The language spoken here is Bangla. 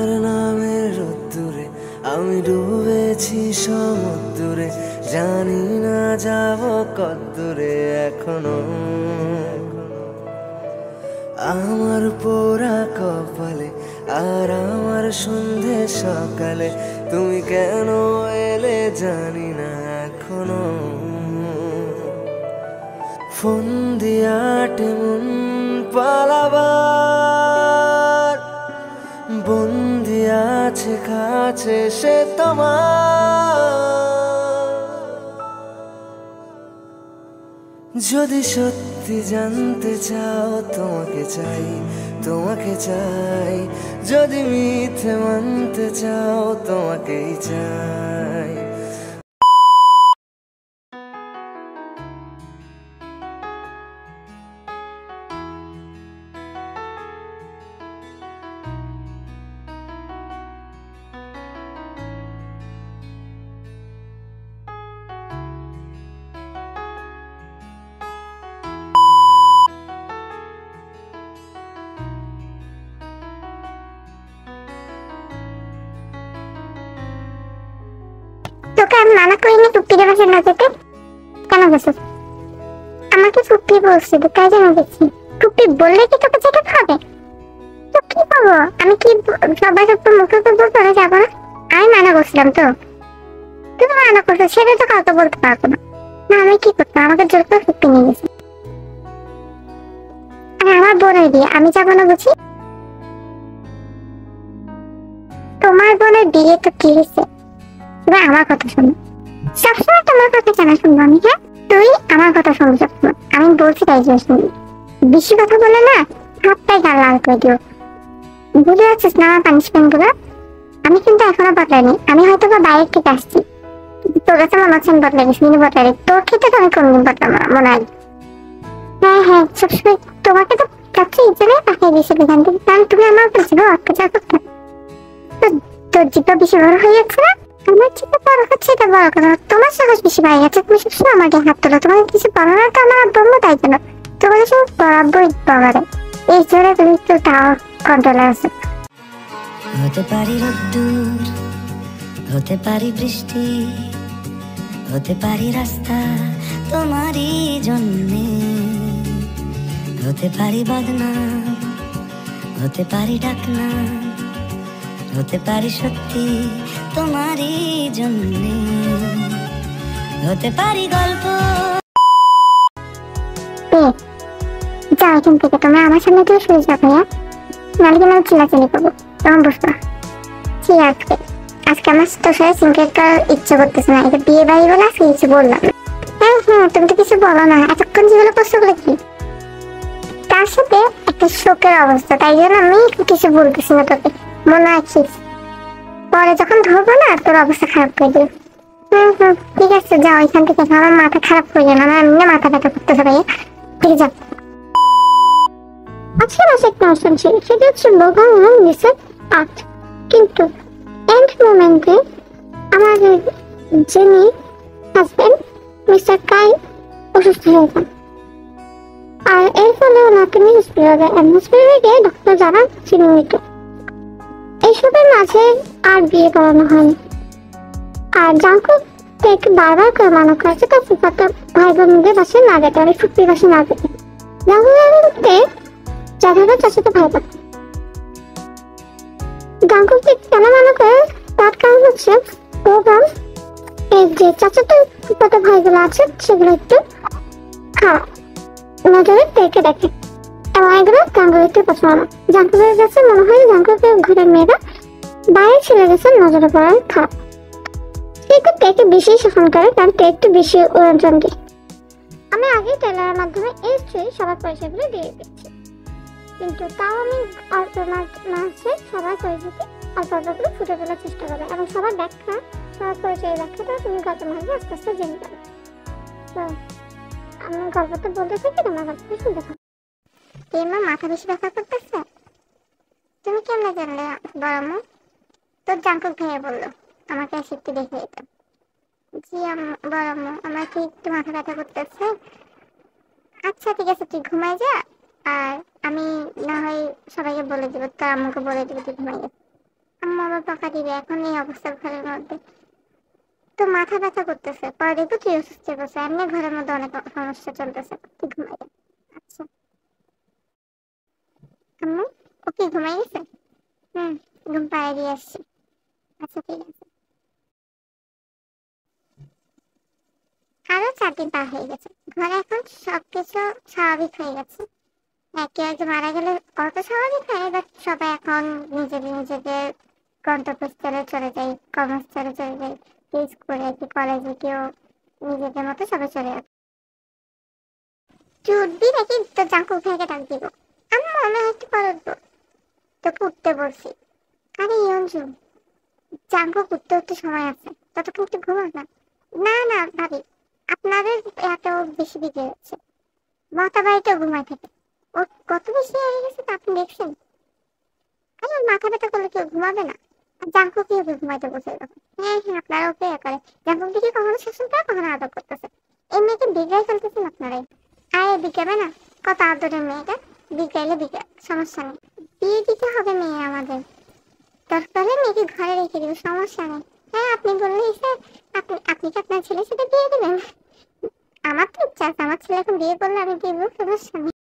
তোমার নামের রোদ্দুরে আমি ডুবেছি সমুদ্রে, জানি না যাব কদ্দূরে এখনো। আমার পোড়া কপালে আর আমার সন্ধে সকালে তুমি কেন এলে জানি না এখনো। ফোন দিয়াটে মন পালাবার বন্দি আছে কাছে সে তোমার। যদি সত্যি জানতে চাও তোমাকে চাই, তোমাকে চাই। যদি মিথ্যে মানতে চাও তোমাকেই চাই। তোকে আমি মানা করিনি ফুপির বাসায় না যেতে, কেন গেছিস? আমাকে ফুপি বলছিল তাই জন্য গেছি। ফুপি বললে কি তোকে যেতে হবে? তো কি করবো আমি? কি সবাই সব মুখে বলবো তোরা যাবো না? আমি মানা করছিলাম তো, তুই মানা করছিস সেটা তো কাউকে বলতে পারবো না। না আমি কি করতাম? আমাকে জোর করে ফুপি নিয়ে গেছে। আর আমার বোনের বিয়ে আমি যাবো না বুঝি? তোমার বোনের বিয়ে তো কি হয়েছে? এবার আমার কথা শোনো, সবসময় তোমার কথা কেন শুনবো আমি? হ্যাঁ, তুই আমার কথা শোনো সবসময়। আমি বলছি তাই যে শুনি, বেশি কথা বলে না হাত পায়ে গাল লাল করে দিও। বুঝে যাচ্ছিস না আমার পানিশমেন্ট গুলো? আমি কিন্তু এখনো বদলাইনি। আমি হয়তো বা বাইরের থেকে আসছি, তোর কাছে মনে হচ্ছে আমি বদলে গেছি, কিন্তু বদলাই। তোর ক্ষেত্রে তো আমি কোনদিন বদলাম মনে হয়। হ্যাঁ হ্যাঁ, সবসময় তোমাকে তো কাছে ইচ্ছারে পাঠিয়ে দিয়েছি এখান থেকে, কারণ তুমি আমার উপর ছিল অত্যাচার করতে। তোর জিপটা বেশি বড় হয়ে যাচ্ছে না? আমার চিন্তা বড় হচ্ছে এটা বড় কথা, তোমার সাহস বেশি বাড়ে গেছে। তুমি সবসময় আমার গায়ে হাত তোলো। তোমাকে কিছু বলো না তো আমার আব্বু তাই জন্য তোমাকে সব বরাবরই বাবারে। এই জন্য তুমি একটু তাও কন্ট্রোলে আছো। হতে পারি রোদ্দুর, হতে পারি বৃষ্টি, হতে পারি রাস্তা তোমারই জন্যে, হতে পারি বদনাম, হতে পারি ডাকনাম, হতে পারি সত্যি তোমারই জন্যে, হতে পারি গল্প। যাও এখান থেকে, তোমরা আমার সামনে দিয়ে শুয়ে যাবে। নাহলে কিন্তু আমি চিল্লাচিল্লি করবো, তখন বুঝবা। ঠিক আজকে আজকে আমার তোর সাথে সিনক্রেট করার ইচ্ছে করতেছে না। এটা বিয়ে বাড়ি বলে আজকে কিছু বললাম। হ্যাঁ হ্যাঁ, তুমি তো কিছু বলো না। এতক্ষণ যেগুলো করছো বলে কি? তার সাথে একটা শোকের অবস্থা, তাই জন্য আমি কিছু বলতেছি না তোকে, মনে রাখিস। পরে যখন ধরবো না তোর অবস্থা খারাপ করে দিও। ঠিক আছে, যাও এখান থেকে। আমার মাথা খারাপ করে গেল, আমার এমনি মাথা ব্যথা করতেছে ভাইয়া। ঠিক আছে, আজকে মাসে একটা অনুষ্ঠান ছিল, সেটা হচ্ছে লোগান মিসের আর্ট। কিন্তু এন্ড মোমেন্টে আমাদের যিনি হাজবেন্ড মিস্টার কাই অসুস্থ হয়ে যান, আর এর ফলে ওনাকে নিয়ে হসপিটালে গিয়ে ডক্টর জানান তিনি মৃত। এইসবের মাঝে আর বিয়ে করানো হয়নি। আর জাঙ্কুক থেকে বারবার করে মানা করেছে তার ফুফাতো ভাই বোনদের বাসায় না যেতে, আমি ফুপির বাসায় না যেতে। জাঙ্কুকে চাচাতো চাচাতো ভাই বোন জাঙ্কুক থেকে কেন মানা করে তার কারণ হচ্ছে প্রোগ্রাম এই যে চাচাতো ফুফাতো ভাইগুলো আছে সেগুলো একটু খারাপ নজরে দেখে দেখে, এবং এগুলো জাঙ্কুককে পছন্দ না। জাঙ্কুকের কাছে মনে হয় জাঙ্কুকের ঘরের মেয়েরা বাইরে ছেলে গেছে নজরে পড়ার খারাপ। একটু টেকে বেশি শাসন করে, কারণ টেক একটু বেশি ওজন দিয়ে। আমি আগে টেলারের মাধ্যমে এই সবার পরিচয়গুলো দিয়ে দিচ্ছি, কিন্তু তাও আমি অল্প মাসে সবার পরিচিতি অল্প অল্প করে ফুটে তোলার চেষ্টা করবো, এবং সবার ব্যাখ্যা, সবার পরিচয়ের ব্যাখ্যাটা তুমি গল্প মাঝে আস্তে আস্তে জেনে যাবে। তো আমি গল্পটা বলতে থাকি, তোমার গল্পটা শুনতে থাকো। তোমার মাথা বেশি ব্যথা করতেছে? তুমি কেমনে জানলে বড়? তোর জাঙ্কুক ভাইয়া বললো আমাকে শিখতে দেখে যেত। জি বড় আমার কি একটু মাথা ব্যথা করতেছে। আচ্ছা ঠিক আছে, তুই ঘুমাই যা, আর আমি না হয় সবাইকে বলে দিব, তোর আম্মুকে বলে দিব তুই ঘুমাই যা। আম্মা আবার বকা দিবে এখন এই অবস্থা ঘরের মধ্যে। তো মাথা ব্যথা করতেছে, পরে দেখবো তুই অসুস্থ বসে, এমনি ঘরের মধ্যে অনেক সমস্যা চলতেছে, তুই ঘুমাই যা। আচ্ছা আম্মু, ও কি ঘুমাই গেছে? ঘুম পাড়িয়ে দিয়ে আসছি। আচ্ছা ঠিক আছে। আরো 4 দিন পার হয়ে গেছে, ঘরে এখন সবকিছু স্বাভাবিক হয়ে গেছে। কেউ একজন মারা গেলে অত স্বাভাবিক হয়, বাট সবাই এখন নিজেদের নিজেদের গন্তব্যস্থলে চলে যায়, কর্মস্থলে চলে যায়, কেউ স্কুলে, কেউ কলেজে, কেউ নিজেদের মতো সবাই চলে যাবে। তুই উঠবি নাকি তো জাঙ্কু ভাইকে ডাক দিব? আমি মনে হয় একটু পরে উঠবো, তোকে উঠতে বলছি। আরে ইয়ঞ্জু, জাঙ্কু উঠতে উঠতে সময় আছে, ততক্ষণ একটু ঘুমা না। না না ভাবি, আপনাদের এত বেশি বিগে যাচ্ছে, মাথা বাড়িতেও ঘুমায় থাকে। ও কত বেশি হয়ে গেছে তা আপনি দেখছেন? আরে ওর মাথা ব্যথা করলে কেউ ঘুমাবে না? আর জাঙ্কু কি হবে ঘুমাইতে বসে এরকম? হ্যাঁ হ্যাঁ, আপনারা ওকে করে জাঙ্কুক দিকে কখনো শাসন করে কখনো আদর করতেছে, এমনিতে বিগড়াই ফেলতেছেন আপনারাই। আরে বিকাবে না, কত আদরের মেয়েটা, বিকাইলে বিকা, সমস্যা নেই। বিয়ে দিতে হবে মেয়ে আমাদের, দরকার হলে মেয়েকে ঘরে রেখে দিব, সমস্যা নেই। হ্যাঁ আপনি বললেই স্যার, আপনি কি আপনার ছেলের সাথে বিয়ে দেবেন? আমার তো ইচ্ছা আছে, আমার ছেলে এখন বিয়ে করলে আমি দিব, সমস্যা নেই।